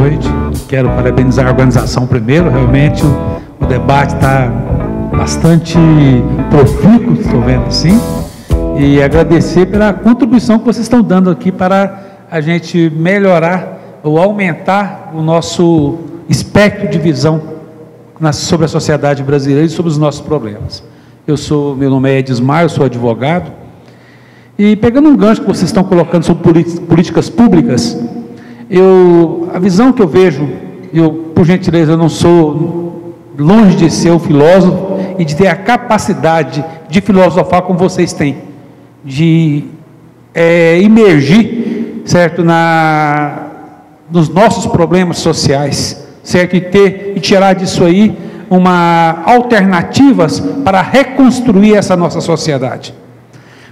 noite. Quero parabenizar a organização primeiro. Realmente o debate está bastante profícuo, estou vendo assim. E agradecer pela contribuição que vocês estão dando aqui para a gente melhorar ou aumentar o nosso espectro de visão sobre a sociedade brasileira e sobre os nossos problemas. Meu nome é Edismar, eu sou advogado. E pegando um gancho que vocês estão colocando sobre políticas públicas, a visão que eu vejo, por gentileza, eu não sou longe de ser um filósofo e de ter a capacidade de filosofar como vocês têm, de imergir, certo, nos nossos problemas sociais, certo, e tirar disso aí alternativas para reconstruir essa nossa sociedade.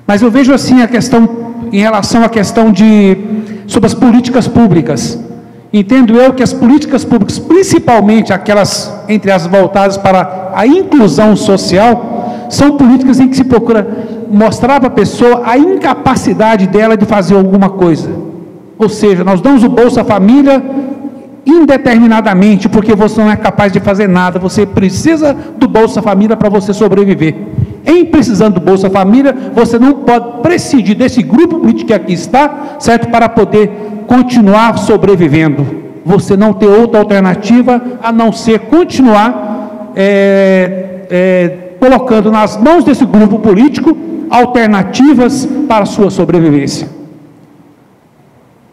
Mas eu vejo assim a questão, em relação à questão sobre as políticas públicas. Entendo eu que as políticas públicas, principalmente aquelas, entre as voltadas para a inclusão social, são políticas em que se procura mostrar para a pessoa a incapacidade dela de fazer alguma coisa. Ou seja, nós damos o Bolsa Família indeterminadamente, porque você não é capaz de fazer nada, você precisa do Bolsa Família para você sobreviver. Em precisando do Bolsa Família, você não pode prescindir desse grupo político que aqui está, certo, para poder continuar sobrevivendo. Você não tem outra alternativa a não ser continuar colocando nas mãos desse grupo político alternativas para a sua sobrevivência.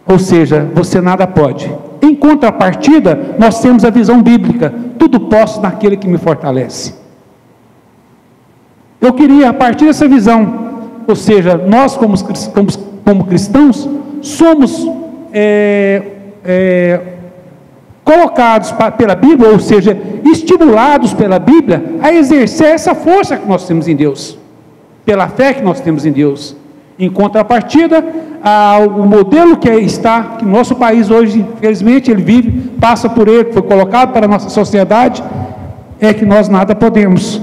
Ou seja, você nada pode. Em contrapartida, nós temos a visão bíblica: tudo posso naquele que me fortalece. Eu queria, a partir dessa visão, ou seja, nós como cristãos, somos colocados pela Bíblia, ou seja, estimulados pela Bíblia a exercer essa força que nós temos em Deus, pela fé que nós temos em Deus. Em contrapartida, o modelo que o nosso país hoje, infelizmente, ele vive, passa por ele, foi colocado para a nossa sociedade, é que nós nada podemos.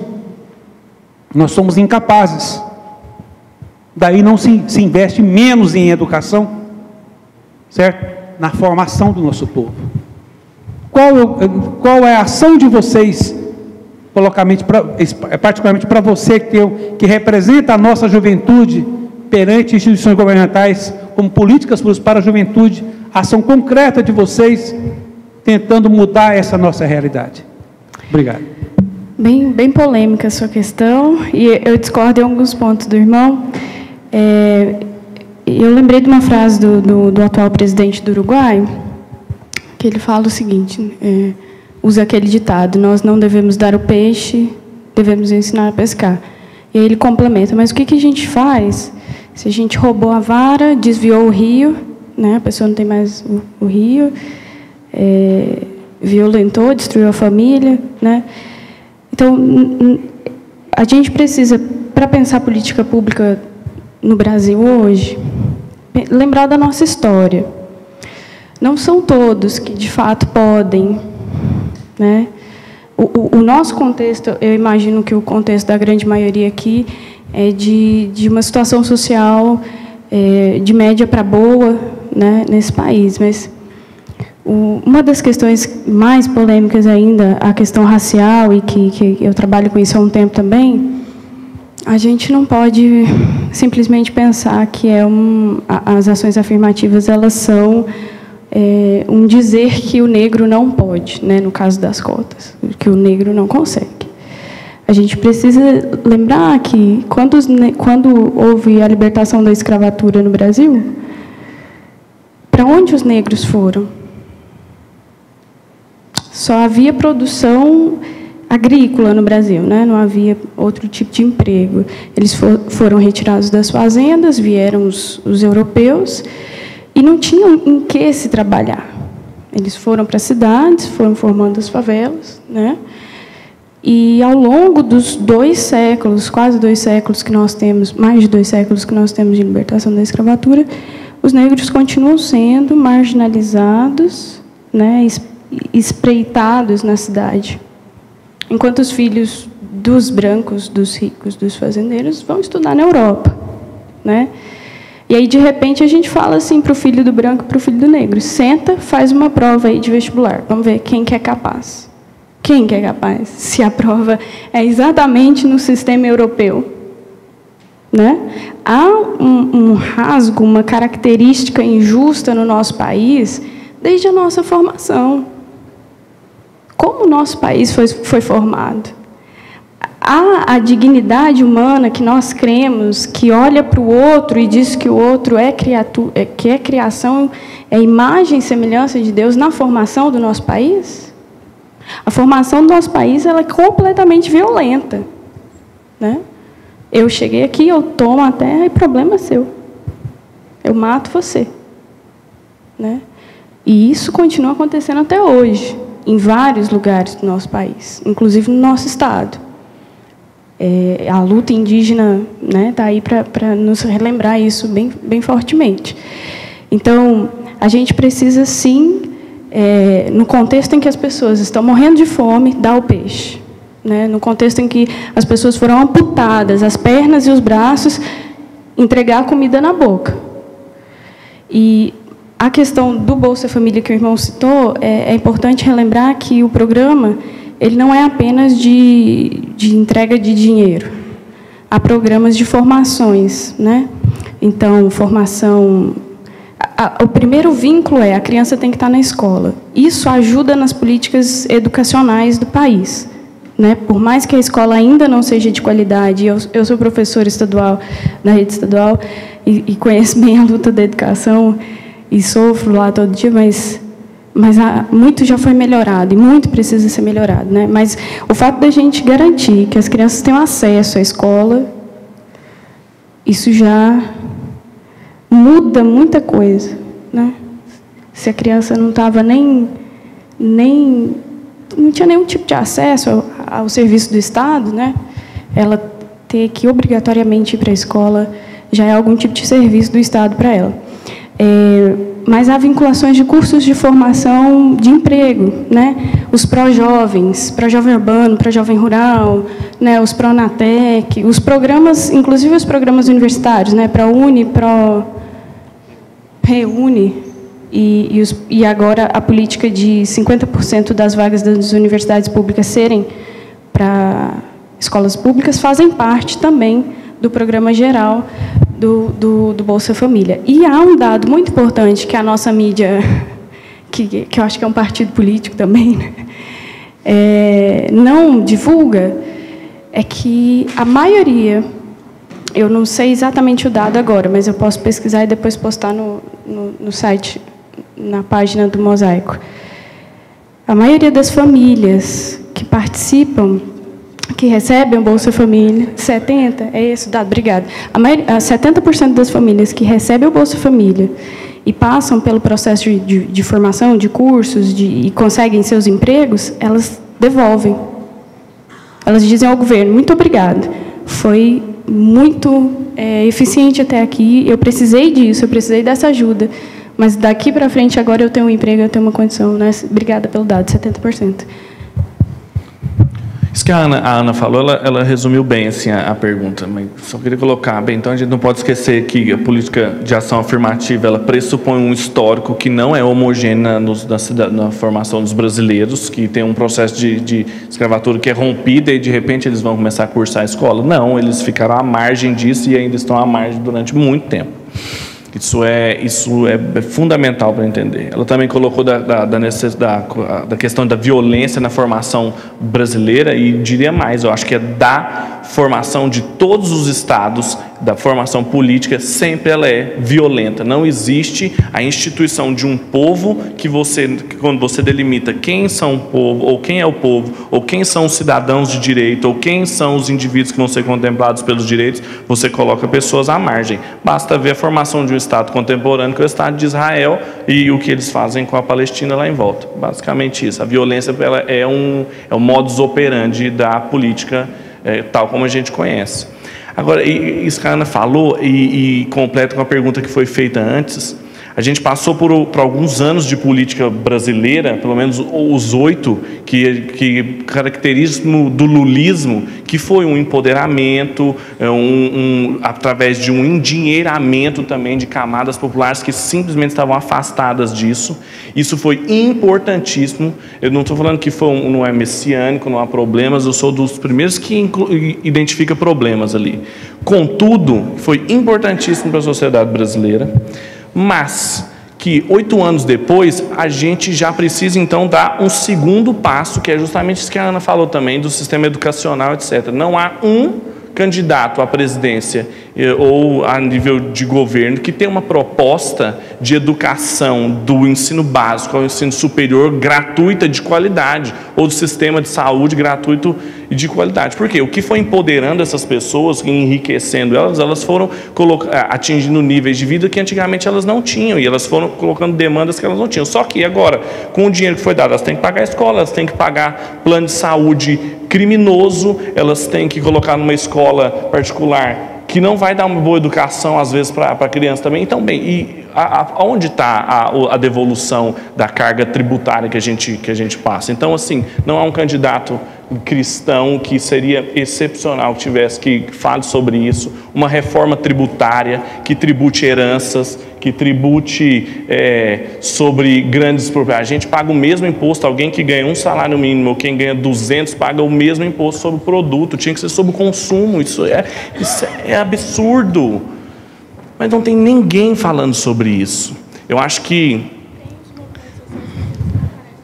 Nós somos incapazes. Daí não se investe menos em educação, certo? Na formação do nosso povo. Qual é a ação de vocês, particularmente para você que representa a nossa juventude perante instituições governamentais, como políticas para a juventude, a ação concreta de vocês tentando mudar essa nossa realidade? Obrigado. Bem polêmica a sua questão, e eu discordo em alguns pontos do irmão. Eu lembrei de uma frase do atual presidente do Uruguai, que ele fala o seguinte, usa aquele ditado: nós não devemos dar o peixe, devemos ensinar a pescar. E aí ele complementa: mas o que a gente faz se a gente roubou a vara, desviou o rio, né, a pessoa não tem mais o rio, violentou, destruiu a família, né? Então, a gente precisa, para pensar política pública no Brasil hoje, lembrar da nossa história. Não são todos que, de fato, podem, né? O nosso contexto, eu imagino que o contexto da grande maioria aqui é de uma situação social de média para boa, né, nesse país, mas uma das questões mais polêmicas ainda, a questão racial, e que eu trabalho com isso há um tempo também, a gente não pode simplesmente pensar que as ações afirmativas, elas são um dizer que o negro não pode, né, no caso das cotas, que o negro não consegue. A gente precisa lembrar que quando houve a libertação da escravatura no Brasil, para onde os negros foram? Só havia produção agrícola no Brasil, né? Não havia outro tipo de emprego. Eles foram retirados das fazendas, vieram os europeus, e não tinham em que se trabalhar. Eles foram para as cidades, foram formando as favelas, né? E ao longo dos 2 séculos, quase 2 séculos que nós temos, mais de 2 séculos que nós temos de libertação da escravatura, os negros continuam sendo marginalizados, né, espreitados na cidade, enquanto os filhos dos brancos, dos ricos, dos fazendeiros vão estudar na Europa, né? E aí, de repente, a gente fala assim para o filho do branco e para o filho do negro: senta, faz uma prova aí de vestibular. Vamos ver quem que é capaz. Quem que é capaz? Se a prova é exatamente no sistema europeu. Né? Há um rasgo, uma característica injusta no nosso país desde a nossa formação. Como o nosso país foi formado? Há a dignidade humana que nós cremos, que olha para o outro e diz que o outro é criatura, que é criação, é imagem e semelhança de Deus na formação do nosso país? A formação do nosso país ela é completamente violenta. Né? Eu cheguei aqui, eu tomo a terra e problema é seu. Eu mato você. Né? E isso continua acontecendo até hoje, em vários lugares do nosso país, inclusive no nosso estado. A luta indígena está aí para nos relembrar isso bem fortemente. Então, a gente precisa, sim, no contexto em que as pessoas estão morrendo de fome, dar o peixe. Né? No contexto em que as pessoas foram amputadas, as pernas e os braços, entregar a comida na boca. E a questão do Bolsa Família que o irmão citou, é importante relembrar que o programa ele não é apenas de entrega de dinheiro. Há programas de formações. Né? Então, formação... O primeiro vínculo a criança tem que estar na escola. Isso ajuda nas políticas educacionais do país. Né? Por mais que a escola ainda não seja de qualidade, eu sou professora estadual, na rede estadual, e conheço bem a luta da educação, e sofro lá todo dia, mas muito já foi melhorado, e muito precisa ser melhorado. Né? Mas o fato da gente garantir que as crianças tenham acesso à escola, isso já muda muita coisa. Né? Se a criança não estava não tinha nenhum tipo de acesso ao serviço do Estado, né? Ela ter que obrigatoriamente ir para a escola já é algum tipo de serviço do Estado para ela. Mas há vinculações de cursos de formação de emprego, né? Os pró-jovens, pró-jovem urbano, pró-jovem rural, né? Os pró-natec, os programas, inclusive os programas universitários, né? Pró-uni, pró-reúne. E agora a política de 50% das vagas das universidades públicas serem para escolas públicas fazem parte também do programa geral do Bolsa Família. E há um dado muito importante que a nossa mídia, que eu acho que é um partido político também, né? Não divulga, é que a maioria, eu não sei exatamente o dado agora, mas eu posso pesquisar e depois postar no site, na página do Mosaico. A maioria das famílias que participam, que recebem o Bolsa Família, 70%, é esse o dado, obrigada. 70% das famílias que recebem o Bolsa Família e passam pelo processo de formação, de cursos, e conseguem seus empregos, elas devolvem. Elas dizem ao governo: muito obrigado, foi muito eficiente até aqui, eu precisei disso, eu precisei dessa ajuda, mas daqui para frente, agora eu tenho um emprego, eu tenho uma condição. Né? Obrigada pelo dado, 70%. Isso que a Ana falou, ela resumiu bem assim, a pergunta, mas só queria colocar, bem, então a gente não pode esquecer que a política de ação afirmativa, ela pressupõe um histórico que não é homogêneo na formação dos brasileiros, que tem um processo de escravatura que é rompido e de repente eles vão começar a cursar a escola. Não, eles ficaram à margem disso e ainda estão à margem durante muito tempo. Isso é fundamental para entender. Ela também colocou da questão da violência na formação brasileira, e diria mais, eu acho que é da formação de todos os estados, da formação política, sempre ela é violenta. Não existe a instituição de um povo que quando você delimita quem são o povo, ou quem é o povo, ou quem são os cidadãos de direito, ou quem são os indivíduos que vão ser contemplados pelos direitos, você coloca pessoas à margem. Basta ver a formação de um Estado contemporâneo, que é o Estado de Israel, e o que eles fazem com a Palestina lá em volta. Basicamente isso. A violência ela é um modus operandi da política, tal como a gente conhece. Agora, isso que a Ana falou, e completa com a pergunta que foi feita antes, A gente passou por alguns anos de política brasileira, pelo menos os 8, que caracterizam do lulismo, que foi um empoderamento, através de um endinheiramento também de camadas populares que simplesmente estavam afastadas disso. Isso foi importantíssimo. Eu não estou falando que não é messiânico, não há problemas, eu sou dos primeiros que identifica problemas ali. Contudo, foi importantíssimo para a sociedade brasileira, mas que 8 anos depois, a gente já precisa, então, dar um segundo passo, que é justamente isso que a Ana falou também, do sistema educacional, etc. Não há um candidato à presidência ou a nível de governo que tenha uma proposta de educação do ensino básico ao ensino superior gratuita de qualidade, ou do sistema de saúde gratuito e de qualidade. Por quê? O que foi empoderando essas pessoas, enriquecendo elas foram atingindo níveis de vida que antigamente elas não tinham, e elas foram colocando demandas que elas não tinham. Só que agora, com o dinheiro que foi dado, elas têm que pagar a escola, elas têm que pagar plano de saúde criminoso, elas têm que colocar numa escola particular que não vai dar uma boa educação, às vezes, para a criança também. Então, bem, e aonde está a devolução da carga tributária que a gente passa? Então, assim, não há um candidato cristão que seria excepcional que fale sobre isso, uma reforma tributária que tribute heranças, que tribute sobre grandes propriedades. A gente paga o mesmo imposto, alguém que ganha um salário mínimo ou quem ganha 200 paga o mesmo imposto sobre o produto, tinha que ser sobre o consumo, isso é absurdo. Mas não tem ninguém falando sobre isso. Eu acho que...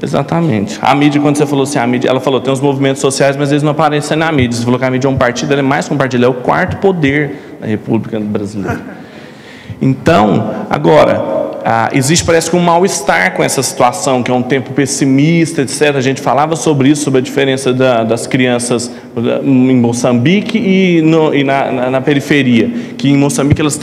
Exatamente. A mídia, quando você falou assim, a mídia, ela falou, tem os movimentos sociais, mas eles não aparecem na mídia. Você falou que a mídia é um partido, ela é mais que um partido, ela é o 4º poder da República Brasileira. Então, agora, existe, parece que um mal-estar com essa situação, que é um tempo pessimista, etc. A gente falava sobre isso, sobre a diferença das crianças em Moçambique e na periferia. Que em Moçambique elas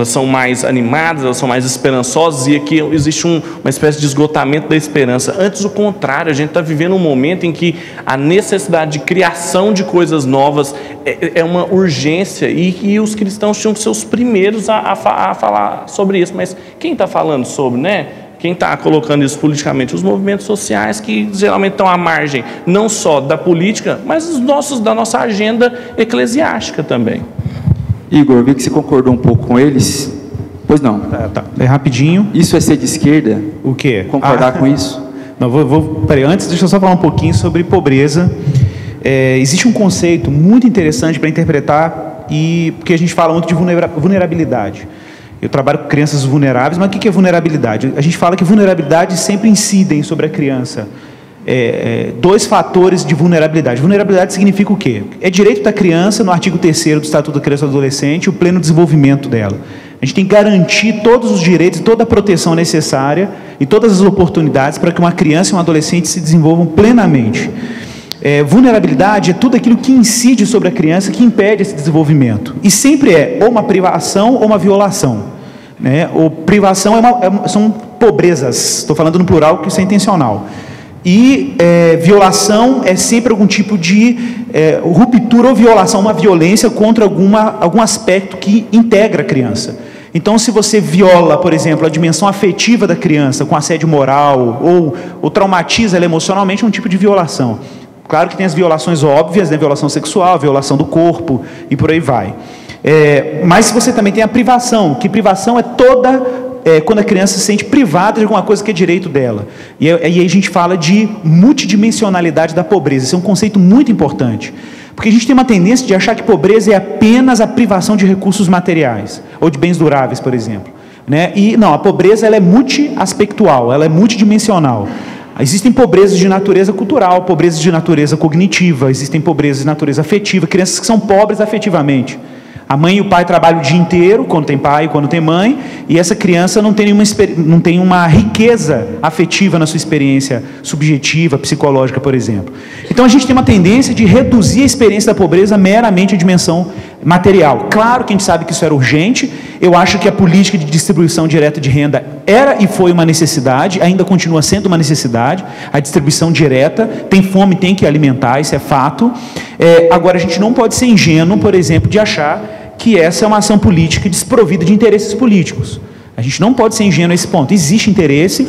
são mais animadas, elas são mais esperançosas, e aqui existe uma espécie de esgotamento da esperança. Antes, o contrário, a gente está vivendo um momento em que a necessidade de criação de coisas novas é uma urgência, e os cristãos tinham que ser os primeiros a falar sobre isso. Mas quem está falando sobre, né? Quem está colocando isso politicamente? Os movimentos sociais, que geralmente estão à margem não só da política, mas da nossa agenda eclesiástica também. Igor, vi que você concordou um pouco com eles. Pois não. Tá. É rapidinho. Isso é ser de esquerda? O quê? Concordar com isso? Não, peraí, antes deixa eu só falar um pouquinho sobre pobreza. Existe um conceito muito interessante para interpretar, porque a gente fala muito de vulnerabilidade. Eu trabalho com crianças vulneráveis, mas o que é vulnerabilidade? A gente fala que vulnerabilidade sempre incidem sobre a criança. 2 fatores de vulnerabilidade. Vulnerabilidade significa o quê? É direito da criança, no artigo 3º do Estatuto da Criança e do Adolescente, o pleno desenvolvimento dela. A gente tem que garantir todos os direitos, toda a proteção necessária e todas as oportunidades para que uma criança e um adolescente se desenvolvam plenamente. Vulnerabilidade é tudo aquilo que incide sobre a criança, que impede esse desenvolvimento. E sempre é ou uma privação ou uma violação. Né? Ou privação são pobrezas, estou falando no plural, que isso é intencional. E violação é sempre algum tipo de ruptura ou violação, uma violência contra algum aspecto que integra a criança. Então, se você viola, por exemplo, a dimensão afetiva da criança com assédio moral ou traumatiza ela emocionalmente, é um tipo de violação. Claro que tem as violações óbvias, né? Violação sexual, violação do corpo e por aí vai. Mas você também tem a privação, que privação é toda... quando a criança se sente privada de alguma coisa que é direito dela. E aí a gente fala de multidimensionalidade da pobreza. Esse é um conceito muito importante. Porque a gente tem uma tendência de achar que pobreza é apenas a privação de recursos materiais, ou de bens duráveis, por exemplo. Né? E não, a pobreza ela é multiaspectual, ela é multidimensional. Existem pobrezas de natureza cultural, pobrezas de natureza cognitiva, existem pobrezas de natureza afetiva, crianças que são pobres afetivamente. A mãe e o pai trabalham o dia inteiro, quando tem pai e quando tem mãe, e essa criança não tem uma riqueza afetiva na sua experiência subjetiva, psicológica, por exemplo. Então a gente tem uma tendência de reduzir a experiência da pobreza meramente à dimensão material. Claro que a gente sabe que isso era urgente. Eu acho que a política de distribuição direta de renda era e foi uma necessidade, ainda continua sendo uma necessidade, a distribuição direta. Tem fome, tem que alimentar, isso é fato. Agora, a gente não pode ser ingênuo, por exemplo, de achar que essa é uma ação política desprovida de interesses políticos. A gente não pode ser ingênuo nesse ponto. Existe interesse.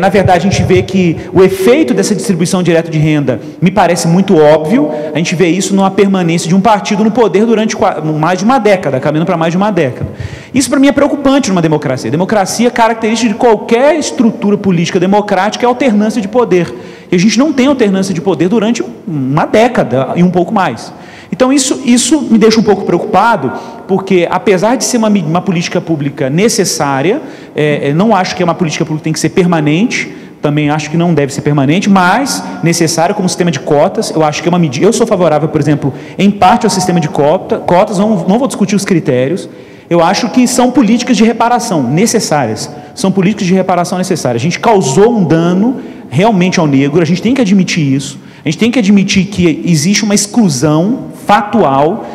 Na verdade, a gente vê que o efeito dessa distribuição direta de renda me parece muito óbvio. A gente vê isso numa permanência de um partido no poder durante mais de uma década, caminhando para mais de uma década. Isso, para mim, é preocupante numa democracia. Democracia, característica de qualquer estrutura política democrática, é a alternância de poder. E a gente não tem alternância de poder durante uma década e um pouco mais. Então, isso me deixa um pouco preocupado, porque, apesar de ser uma política pública necessária, não acho que é uma política pública que tem que ser permanente, também acho que não deve ser permanente, mas necessária como sistema de cotas. Eu acho que é uma medida. Eu sou favorável, por exemplo, em parte ao sistema de cotas, não vou discutir os critérios. Eu acho que são políticas de reparação necessárias. São políticas de reparação necessárias. A gente causou um dano realmente ao negro, a gente tem que admitir isso. A gente tem que admitir que existe uma exclusão fatual.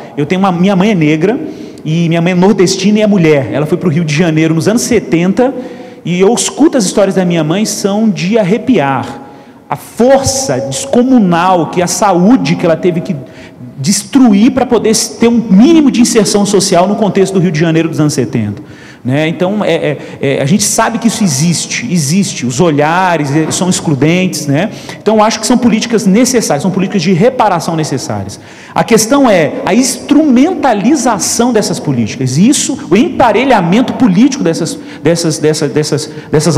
Minha mãe é negra, e minha mãe é nordestina e é mulher. Ela foi para o Rio de Janeiro nos anos 70, e eu escuto as histórias da minha mãe, são de arrepiar. A força descomunal, a saúde que ela teve que destruir para poder ter um mínimo de inserção social no contexto do Rio de Janeiro dos anos 70. Então, a gente sabe que isso existe, os olhares são excludentes, Então, eu acho que são políticas necessárias, são políticas de reparação necessárias. A questão é a instrumentalização dessas políticas, o emparelhamento político dessas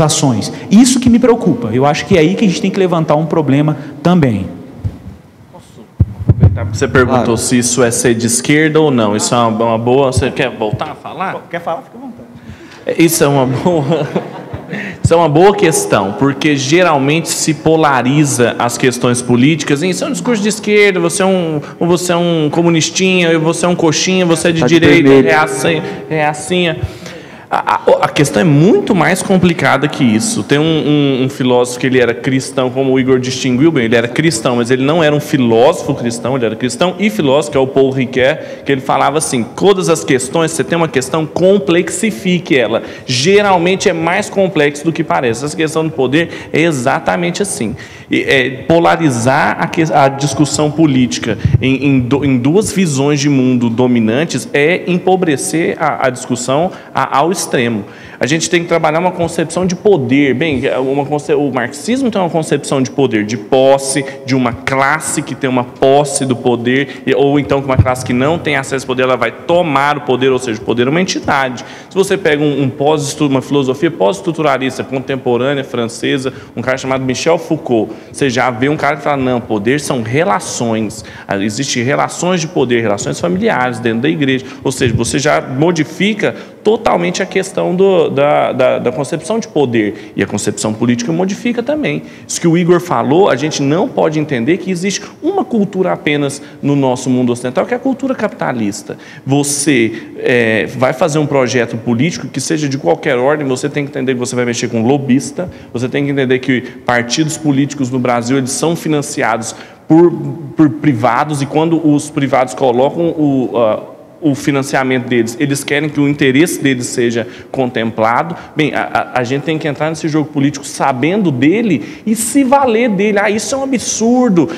ações. Isso que me preocupa. Eu acho que é aí que a gente tem que levantar um problema também. Você perguntou se isso é ser de esquerda ou não. Isso é uma boa... Você quer voltar a falar? Quer falar? Fica à vontade. Isso é uma boa questão, porque geralmente se polariza as questões políticas. Isso é um discurso de esquerda, você é um comunistinha, você é um coxinha, você é de direita, reacinha. A questão é muito mais complicada que isso. Tem um filósofo que ele era cristão, como o Igor distinguiu bem, ele era cristão, mas ele não era um filósofo cristão, ele era cristão e filósofo, que é o Paul Ricoeur, que ele falava assim: todas as questões, você tem uma questão, complexifique ela. Geralmente é mais complexo do que parece. Essa questão do poder é exatamente assim. Polarizar a discussão política em duas visões de mundo dominantes é empobrecer a discussão ao extremo. A gente tem que trabalhar uma concepção de poder. O marxismo tem uma concepção de poder, de posse, de uma classe que tem uma posse do poder, ou então uma classe que não tem acesso ao poder, ela vai tomar o poder, ou seja, o poder é uma entidade. Se você pega uma filosofia pós-estruturalista contemporânea francesa, um cara chamado Michel Foucault, você já vê um cara que fala: não, poder são relações, existem relações de poder, relações familiares dentro da igreja, ou seja, você já modifica totalmente a questão da concepção de poder, e a concepção política modifica também. Isso que o Igor falou, a gente não pode entender que existe uma cultura apenas no nosso mundo ocidental, que é a cultura capitalista. Você vai fazer um projeto político que seja de qualquer ordem, você tem que entender que você vai mexer com lobista, você tem que entender que partidos políticos no Brasil, eles são financiados por privados, e quando os privados colocam o financiamento deles, eles querem que o interesse deles seja contemplado. A gente tem que entrar nesse jogo político sabendo dele e se valer dele. Isso é um absurdo,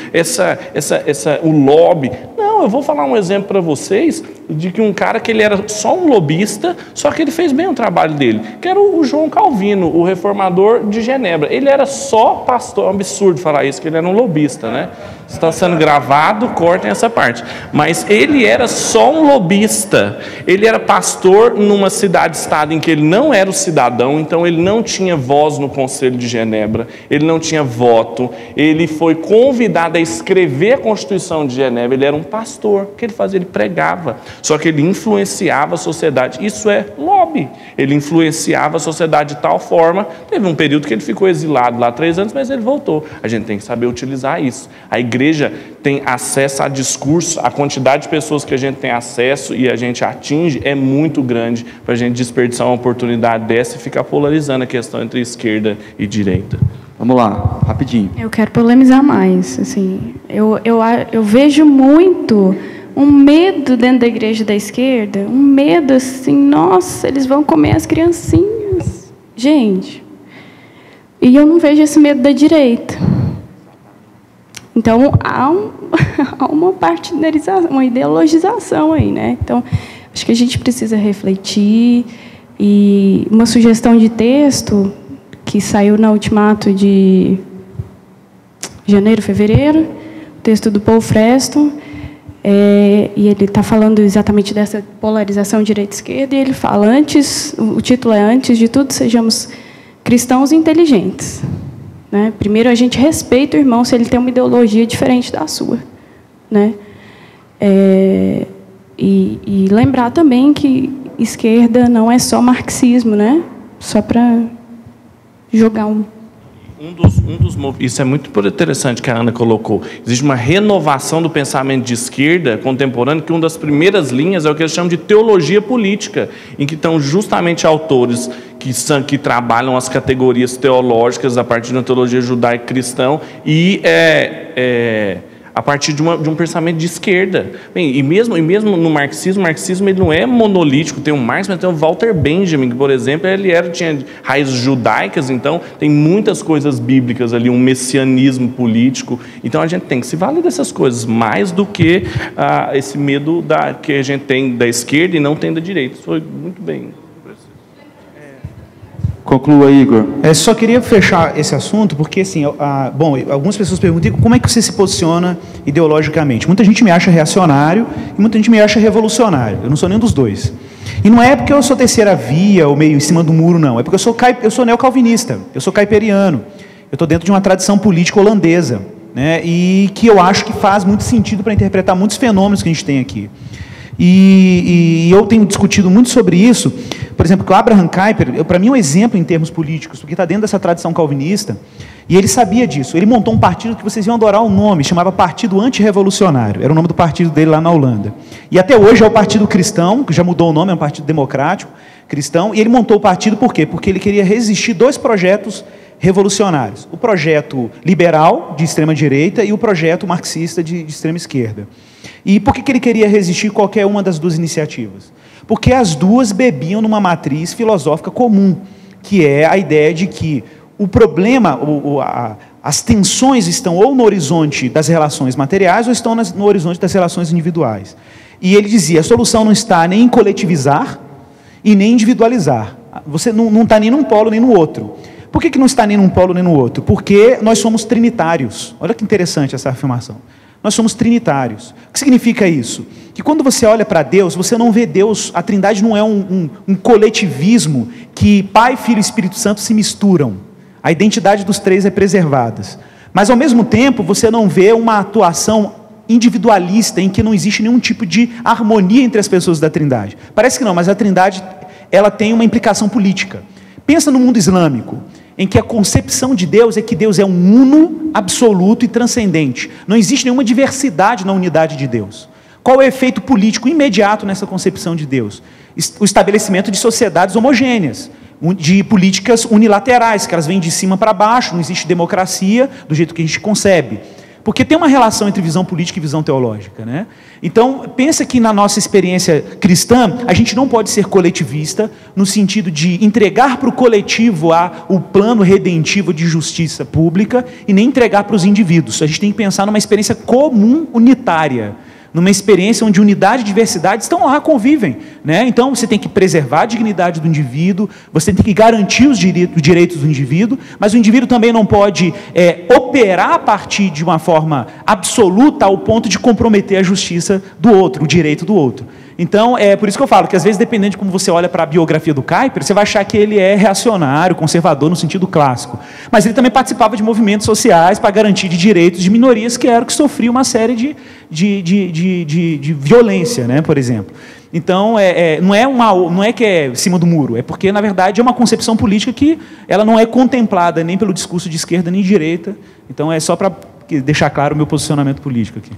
o lobby. Não, eu vou falar um exemplo para vocês de que um cara que ele era só um lobista, só que ele fez bem o trabalho dele, que era o João Calvino, o reformador de Genebra. Ele era só pastor. É um absurdo falar isso, que ele era um lobista, Está sendo gravado, cortem essa parte. Mas ele era só um lobista. Ele era pastor numa cidade-estado em que ele não era o cidadão, então ele não tinha voz no Conselho de Genebra, ele não tinha voto, ele foi convidado a escrever a Constituição de Genebra, ele era um pastor. O que ele fazia? Ele pregava, só que ele influenciava a sociedade. Isso é lobby. Ele influenciava a sociedade de tal forma, teve um período que ele ficou exilado lá 3 anos, mas ele voltou. A gente tem que saber utilizar isso. A igreja tem acesso a discurso, a quantidade de pessoas que a gente tem acesso e a gente atinge é muito grande para a gente desperdiçar uma oportunidade dessa e ficar polarizando a questão entre esquerda e direita. Vamos lá, rapidinho. Eu quero polemizar mais. Assim, eu vejo muito um medo dentro da igreja da esquerda, um medo assim, nossa, eles vão comer as criancinhas. Gente, e eu não vejo esse medo da direita. Então, há uma partidarização, uma ideologização aí, Então, acho que a gente precisa refletir, E uma sugestão de texto que saiu na Ultimato de janeiro, fevereiro, o texto do Paul Freston, e ele está falando exatamente dessa polarização direita-esquerda, e ele fala, o título é Antes de tudo, sejamos cristãos inteligentes. Né? Primeiro, a gente respeita o irmão se ele tem uma ideologia diferente da sua. Né? E lembrar também que esquerda não é só marxismo, né? Só para jogar Isso é muito interessante que a Ana colocou. Existe uma renovação do pensamento de esquerda contemporâneo, que uma das primeiras linhas é o que eles chamam de teologia política, em que estão justamente autores que trabalham as categorias teológicas a partir de uma teologia judaico-cristã e a partir de um pensamento de esquerda. Bem, e mesmo no marxismo, o marxismo ele não é monolítico. Tem o Marx, mas tem o Walter Benjamin, que, por exemplo, tinha raízes judaicas, então tem muitas coisas bíblicas ali, um messianismo político. Então a gente tem que se valer dessas coisas, mais do que esse medo que a gente tem da esquerda e não tem da direita. Isso foi muito bem. Conclua, Igor. Só queria fechar esse assunto, porque, assim, algumas pessoas perguntam como é que você se posiciona ideologicamente. Muita gente me acha reacionário e muita gente me acha revolucionário. Eu não sou nenhum dos dois. E não é porque eu sou terceira via ou meio em cima do muro, não. É porque eu sou neocalvinista, eu sou caiperiano. Eu estou dentro de uma tradição política holandesa, né, e que eu acho que faz muito sentido para interpretar muitos fenômenos que a gente tem aqui. E eu tenho discutido muito sobre isso. Por exemplo, o Abraham Kuyper, para mim, é um exemplo em termos políticos, porque está dentro dessa tradição calvinista, e ele sabia disso. Ele montou um partido que vocês iam adorar o nome, chamava Partido Antirrevolucionário, era o nome do partido dele lá na Holanda. E até hoje é o Partido Cristão, que já mudou o nome, é um partido democrático, cristão, e ele montou o partido por quê? Porque ele queria resistir dois projetos revolucionários. O projeto liberal, de extrema-direita, e o projeto marxista, de extrema-esquerda. E por que ele queria resistir qualquer uma das duas iniciativas? Porque as duas bebiam numa matriz filosófica comum, que é a ideia de que o problema, as tensões estão ou no horizonte das relações materiais ou estão no horizonte das relações individuais. E ele dizia, a solução não está nem em coletivizar e nem individualizar. Você não está nem num polo nem no outro. Por que não está nem num polo nem no outro? Porque nós somos trinitários. Olha que interessante essa afirmação. Nós somos trinitários. O que significa isso? Que quando você olha para Deus, você não vê Deus, a Trindade não é um coletivismo que Pai, Filho e Espírito Santo se misturam. A identidade dos três é preservada. Mas, ao mesmo tempo, você não vê uma atuação individualista em que não existe nenhum tipo de harmonia entre as pessoas da Trindade. Parece que não, mas a Trindade ela tem uma implicação política. Pensa no mundo islâmico, em que a concepção de Deus é que Deus é um uno, absoluto e transcendente. Não existe nenhuma diversidade na unidade de Deus. Qual é o efeito político imediato nessa concepção de Deus? O estabelecimento de sociedades homogêneas, de políticas unilaterais, que elas vêm de cima para baixo, não existe democracia do jeito que a gente concebe. Porque tem uma relação entre visão política e visão teológica, né? Então, pensa que na nossa experiência cristã, a gente não pode ser coletivista no sentido de entregar para o coletivo o plano redentivo de justiça pública e nem entregar para os indivíduos. A gente tem que pensar numa experiência comum, unitária, numa experiência onde unidade e diversidade estão lá, convivem, né? Então, você tem que preservar a dignidade do indivíduo, você tem que garantir os direitos do indivíduo, mas o indivíduo também não pode operar a partir de uma forma absoluta ao ponto de comprometer a justiça do outro, o direito do outro. Então, é por isso que eu falo que, às vezes, dependendo de como você olha para a biografia do Kuyper, você vai achar que ele é reacionário, conservador no sentido clássico. Mas ele também participava de movimentos sociais para garantir de direitos de minorias que sofriam uma série de violência, né, por exemplo. Então, não é que é em cima do muro, é porque, na verdade, é uma concepção política que ela não é contemplada nem pelo discurso de esquerda nem de direita. Então, é só para deixar claro o meu posicionamento político aqui.